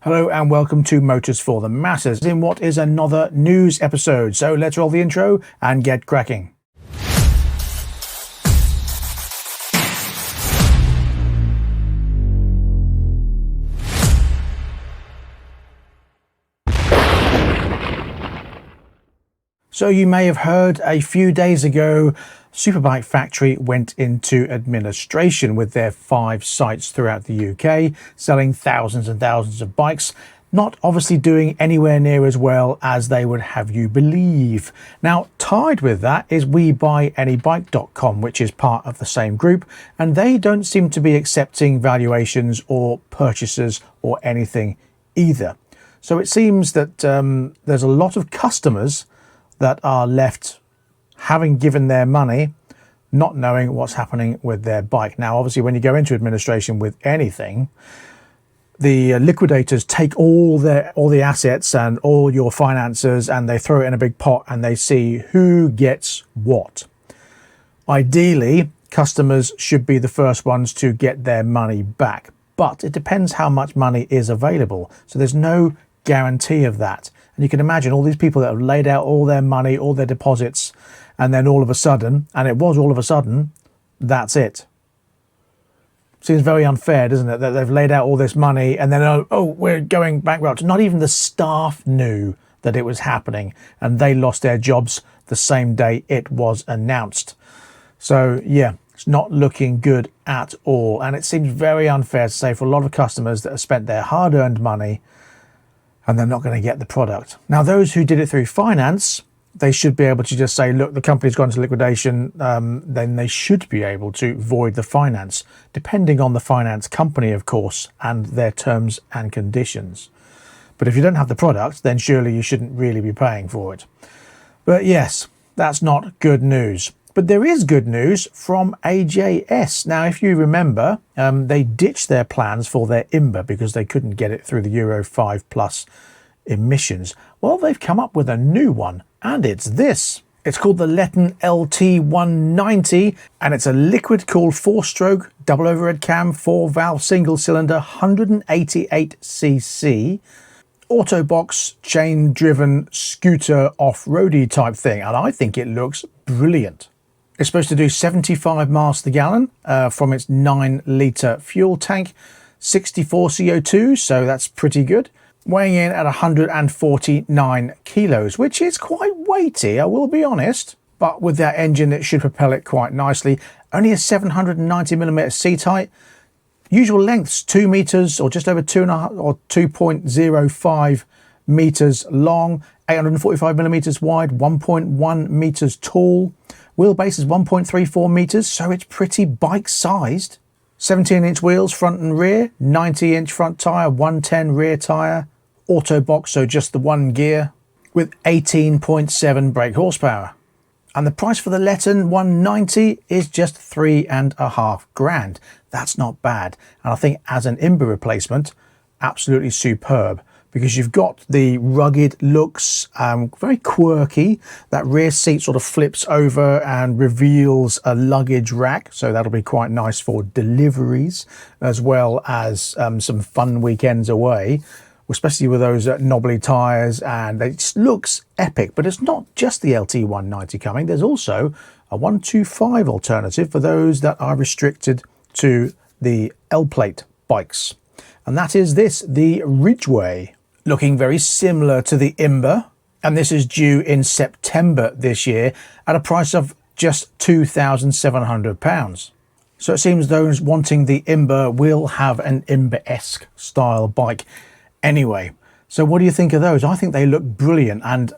Hello and welcome to Motors for the Masses in what is another news episode. So let's roll the intro and get cracking. So you may have heard a few days ago, Superbike Factory went into administration with their 5 sites throughout the UK, selling thousands and thousands of bikes, not obviously doing anywhere near as well as they would have you believe. Now, tied with that is WeBuyAnyBike.com, which is part of the same group, and they don't seem to be accepting valuations or purchases or anything either. So it seems that there's a lot of customers that are left having given their money, not knowing what's happening with their bike. Now, obviously, when you go into administration with anything, the liquidators take all the assets and all your finances and they throw it in a big pot and they see who gets what. Ideally, customers should be the first ones to get their money back, but it depends how much money is available. So there's no guarantee of that. And you can imagine all these people that have laid out all their money, all their deposits, and then all of a sudden, and it was all of a sudden, that's it. Seems very unfair, doesn't it? That they've laid out all this money and then, oh, we're going bankrupt. Not even the staff knew that it was happening, and they lost their jobs the same day it was announced. So yeah, it's not looking good at all. And it seems very unfair to say for a lot of customers that have spent their hard-earned money and they're not going to get the product. Now, those who did it through finance, they should be able to just say, look, the company's gone into liquidation, then they should be able to void the finance, depending on the finance company, of course, and their terms and conditions. But if you don't have the product, then surely you shouldn't really be paying for it. But yes, that's not good news. But there is good news from AJS. Now, if you remember, they ditched their plans for their Imber because they couldn't get it through the Euro 5 plus emissions. Well, they've come up with a new one, and it's this. It's called the Letten LT190, and it's a liquid-cooled 4-stroke, double overhead cam, 4-valve, single-cylinder, 188cc, autobox, chain-driven scooter off-roady type thing, and I think it looks brilliant. It's supposed to do 75 miles to the gallon from its 9-litre fuel tank, 64 CO2, so that's pretty good. Weighing in at 149 kilos, which is quite weighty, I will be honest. But with that engine, it should propel it quite nicely. Only a 790mm seat height. Usual lengths, 2 meters or just over 2.5 or 2.05 meters long, 845mm wide, 1.1 meters tall. Wheelbase is 1.34 meters, so it's pretty bike-sized. 17-inch wheels, front and rear, 90-inch front tyre, 110 rear tyre, auto box, so just the one gear, with 18.7 brake horsepower. And the price for the Letten 190 is just $3.5 grand. That's not bad. And I think as an Imber replacement, absolutely superb. Because you've got the rugged looks, very quirky. That rear seat sort of flips over and reveals a luggage rack. So that'll be quite nice for deliveries, as well as some fun weekends away, especially with those knobbly tyres. And it just looks epic. But it's not just the LT190 coming. There's also a 125 alternative for those that are restricted to the L-plate bikes. And that is this, the Ridgeway. Looking very similar to the Imber, and this is due in September this year at a price of just £2,700. So it seems those wanting the Imber will have an Imber-esque style bike anyway. So what do you think of those? I think they look brilliant, and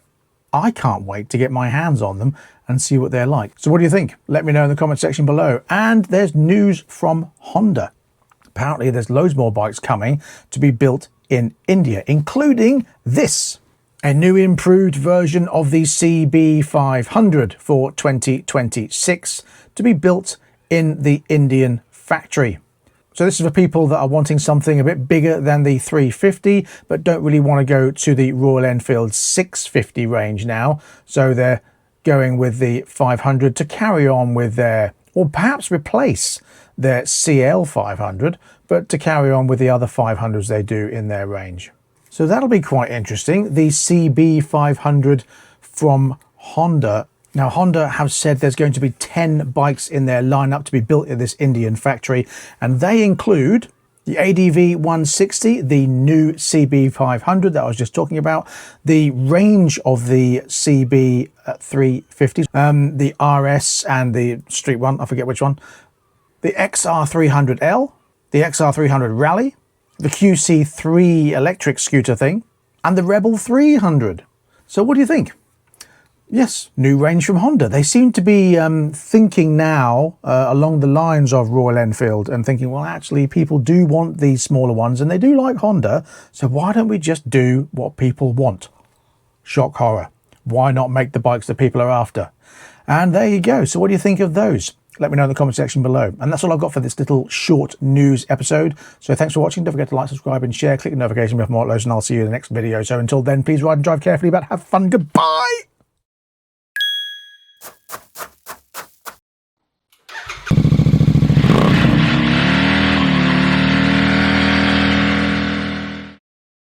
I can't wait to get my hands on them and see what they're like. So what do you think? Let me know in the comment section below. And there's news from Honda. Apparently there's loads more bikes coming to be built in India, including this, a new improved version of the CB500 for 2026 to be built in the Indian factory. So this is for people that are wanting something a bit bigger than the 350, but don't really want to go to the Royal Enfield 650 range now. So they're going with the 500 to carry on with their or perhaps replace their CL 500, but to carry on with the other 500s they do in their range. So that'll be quite interesting. The CB 500 from Honda. Now, Honda have said there's going to be 10 bikes in their lineup to be built in this Indian factory, and they include the ADV 160, the new CB 500 that I was just talking about, the range of the CB 350, the RS and the street one, I forget which one, the XR300L, the XR300 Rally, the QC3 electric scooter thing, and the Rebel 300. So what do you think? Yes, new range from Honda. They seem to be thinking now along the lines of Royal Enfield and thinking, well, actually, people do want these smaller ones and they do like Honda, so why don't we just do what people want? Shock horror. Why not make the bikes that people are after? And there you go. So what do you think of those? Let me know in the comment section below. And that's all I've got for this little short news episode. So thanks for watching. Don't forget to like, subscribe and share. Click the notification bell for more uploads and I'll see you in the next video. So until then, please ride and drive carefully, but have fun. Goodbye.